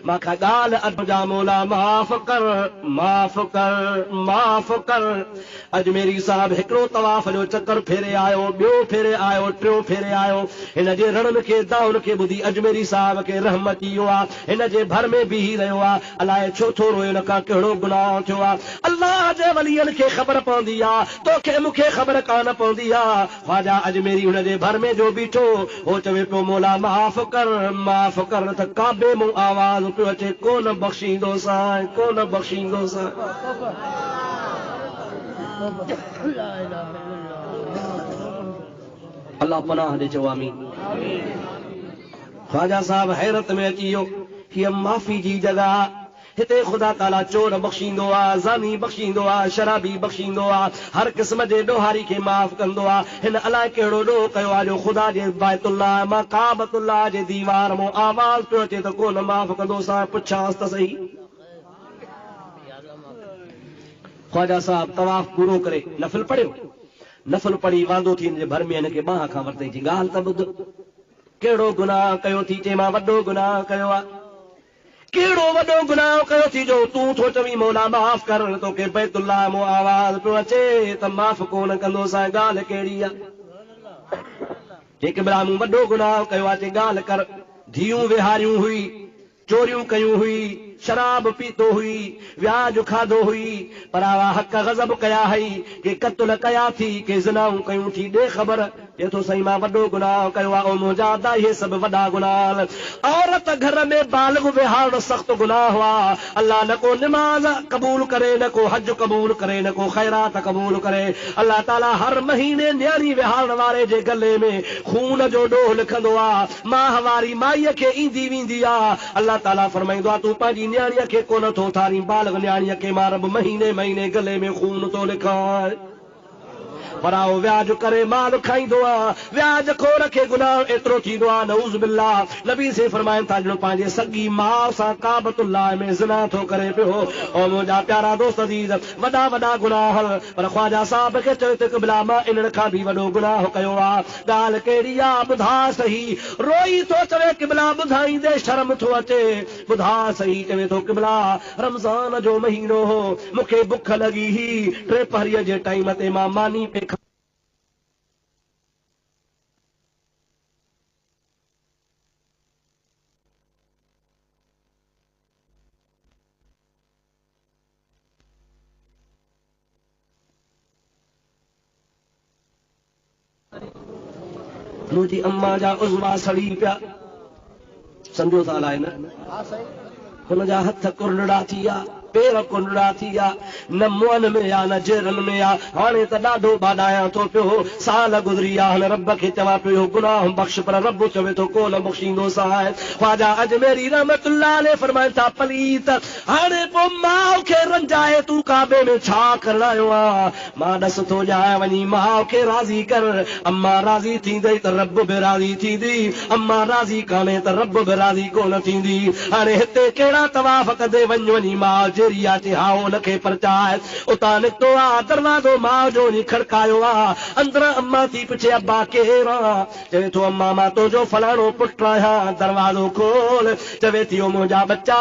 माखा गाल अजा मौला माफ़ कर। अजमेरी साहब हिकिड़ो तवाफ़ जो चक्कर फेरे आयो, ॿियो फेरे आयो, टियों फेरे आयो। हिन जे रण खे दाउन खे ॿुधी अजमेरी साहब खे रहमत इहो आहे, हिन जे भर में बीही रहियो आहे। अलाए छो थो रोए, हिन खां कहिड़ो गुनाह थियो आहे। अल्लाह जे वलियनि खे ख़बर पवंदी आहे, तोखे मूंखे ख़बर कान पवंदी आहे। ख्वाजा अजमेरी हुन जे भर में जो बीठो हो चवे पियो मौला माफ़ कर त काबे मूं आवाज़ पियो अचे, कोन बख़्शींदो साईं, कोन बख़्शींदो साईं। अल्लाह पनाह ॾे चओ आमीन। ख्वाजा साहब हैरत में अची वियो, हीअ माफ़ी जी जॻह, हिते ख़ुदा ताला चोर बख़्शींदो आहे, ज़ानी बख़्शींदो आहे, शराबी बख़्शींदो आहे, हर क़िस्म जे ॾोहारी खे माफ़ कंदो आहे। हिन अलाए कहिड़ो ॾोह कयो आहे जो ख़ुदा जे बैतुल्लाह मां काबतुल्लाह जे दीवार मां आवाज़ पियो अचे त कोन माफ़ कंदो साईं, पुछांसि त सही। ख्वाजा साहब तवाफ़ पूरो करे नफ़िल पढ़ियो, नफ़िल पढ़ी वांदो थी हिन जे भर में हिनखे बाह खां वरितई, जी ॻाल्हि त ॿुध, कहिड़ो गुनाह कयो थी? चए मां वॾो गुनाह कयो आहे। कहिड़ो वॾो गुनाह कयो थी जो तूं थो चवीं मौला माफ़ कर, तोखे बैतुल्लाह मां आवाज़ पियो अचे त माफ़ कोन कंदो साईं, ॻाल्हि कहिड़ी आहे? जेके भला मूं वॾो गुनाह कयो आहे, ॻाल्हि कर। धीअरूं विहारियूं हुई, चोरियूं कयूं हुई, शराब पीतो हुई, व्याज खाधो हुई, परावा हक़ गज़ब कया हई, के क़त्ल कया थी, के ज़िनाऊं कयूं थी, ॾे ख़बर। चए थो साईं मां वॾो गुनाह कयो आहे। ओ मुंहिंजा दा इहे सभु वॾा गुनाह। औरत घर में बालिग़ विहारणु सख़्त गुनाह हुआ। अल्लाह न को निमाज़ क़बूल करे, न को हज क़बूल करे, न को ख़ैरात क़बूल करे। अल्लाह ताला हर महीने न्याणी विहारण वारे जे गले में खून जो ॾोह लिखंदो आहे। माह वारी माईअ खे ईंदी वेंदी आहे। अल्लाह ताला फरमाईंदो आहे तूं पंहिंजी न्याणीअ खे कोन थो थारी, बालिग़ न्याणीअ खे मां रब महीने महीने गले में खून थो लिखां। पराओ व्याज करे माल खाईंदो आहे, व्याज खोर खे गुनाह एतिरो थींदो आहे, नऊज़ बिल्लाह। नबी से फरमाइनि था जो पंहिंजे सगी माउ सां काबतुल्लाह में ज़िना थो करे पियो। ओ मुंहिंजा प्यारा दोस्त अज़ीज़, वॾा वॾा गुनाह, पर ख्वाजा साहब खे चयो त क़िबला मां इन्हनि खां बि वॾो गुनाह कयो आहे। ॻाल्हि कहिड़ी आहे ॿुधा सही। रोई थो चवे क़िबला ॿुधाईंदे शर्म थो अचे, ॿुधा सही। चवे थो क़िबला रमज़ान जो महीनो हो, मूंखे बुख लॻी हुई, 3 पहरीअ जे टाइम ते मां मानी पे मुंहिंजी अम्मा जा उज़वा सड़ी पिया, सम्झो था अलाए न? हुनजा हथ कुरड़ा थी विया, पेर कुंडड़ा थी विया, न मुंहनि में या न जेरनि में या। हाणे त ॾाढो बाॾायां थो पियो, साल गुज़री विया, हाणे रब खे चवां पियो गुनाह बख़्श, पर रब चवे थो कोन बख़्शींदो साईं। ख्वाजा अजमेरी रहमतुल्लाह अलैह फरमाइनि था पलीत हाणे पोइ माउ खे रंजाए तूं काबे में छा करण आयो आहे? मां ॾस थो ॼाए वञी माउ खे राज़ी कर। अम्मा राज़ी थींदई त रब बि राज़ी थींदी, अम्मा राज़ी कान्हे त रब बि राज़ी कोन थींदी। हाणे हिते कहिड़ा तवाफ़ कंदे वञी माउ जेरिया ते हा हुनखे परचाए। उतां निकितो आहे, दरवाज़ो माउ जो वञी खड़कायो आहे। अंदरां अम्मा थी पुछे अब्बा केरु आहे? चवे थो अम्मा मां तुंहिंजो फलाणो पुटु आहियां, दरवाज़ो खोल। चवे थी ओ मुंहिंजा बच्चा,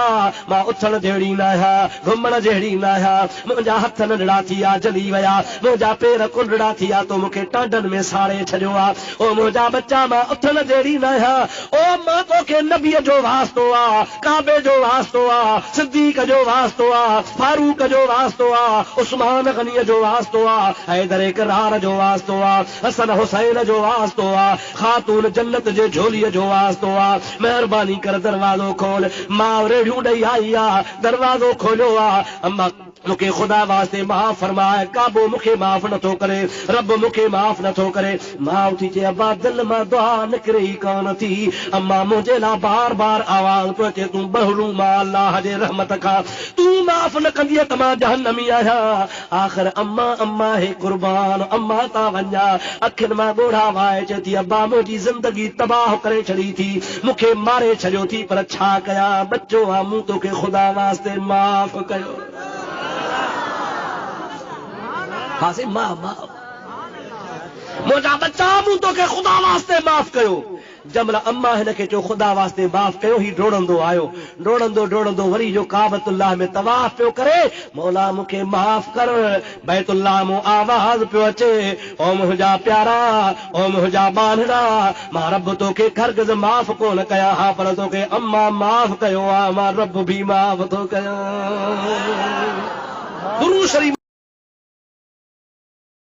मां उथण जहिड़ी न आहियां, घुमण जहिड़ी न आहियां, मुंहिंजा हथ नंढड़ा थी विया जली विया, मुंहिंजा पेर कुंडड़ा थी विया, तो मूंखे टांडनि में साड़े छॾियो आहे। ओ मुंहिंजा बच्चा मां उथण जहिड़ी न आहियां। ओ मां तोखे नबीअ जो वास्तो आहे, काबे जो वास्तो आहे, सिद्दीक़ जो वास्तो आहे, फारूक जो वास्तो आहे, उस्मान गनीअ जो वास्तो आहे, हैदर करार जो वास्तो आहे, हसन हुसैन जो वास्तो आहे, ख़ातून जन्नत जे झोलीअ जो वास्तो आहे। महिरबानी कर दरवाज़ो खोल। मां रेड़ियूं ॾेई आई आहे, दरवाज़ो खोलियो आहे। अम्मा मूंखे ख़ुदा वास्ते माफ़ फरमाए, काबो मूंखे माफ़ नथो करे, रब मूंखे माफ़ नथो करे। माउ थी चए अब्बा दिल मां दुआ निकिरे ई कान थी। अम्मा मुंहिंजे लाइ बार बार आवाज़ पियो अचे तूं बहरू मां अल्लाह जे रहमत खां तूं माफ़ न कंदीअ त मां जहन्नमी आहियां। आख़िर अम्मा अम्मा हे कुर्बान, अम्मा ता वञा। अखियुनि मां ॻोढ़ा वाए चए थी अब्बा मुंहिंजी ज़िंदगी तबाह करे छॾी थी, मूंखे मारे छॾियो थी, पर छा कयां? बच्चो आहे, मूं तोखे ख़ुदा वास्ते माफ़ कयो। मुंहिंजा बच्चा मूं तोखे ख़ुदा वास्ते माफ़ कयो। जमल अम्मा हिन खे चयो ख़ुदा वास्ते माफ़ कयो। ही डोड़ंदो आयो, डोड़ंदो डोड़ंदो वरी जो काबतुल्लाह में तवाफ़ पियो करे, मौला मूंखे माफ़ कर। बैतुल्लाह मूं आवाज़ पियो अचे, ओ मुंहिंजा प्यारा, ओ मुंहिंजा बानड़ा, मां रब तोखे हरगिज़ माफ़ कोन कयां हा, पर तोखे अम्मा माफ़ कयो आहे, मां रब बि माफ़ थो कयां। दुरूद शरीफ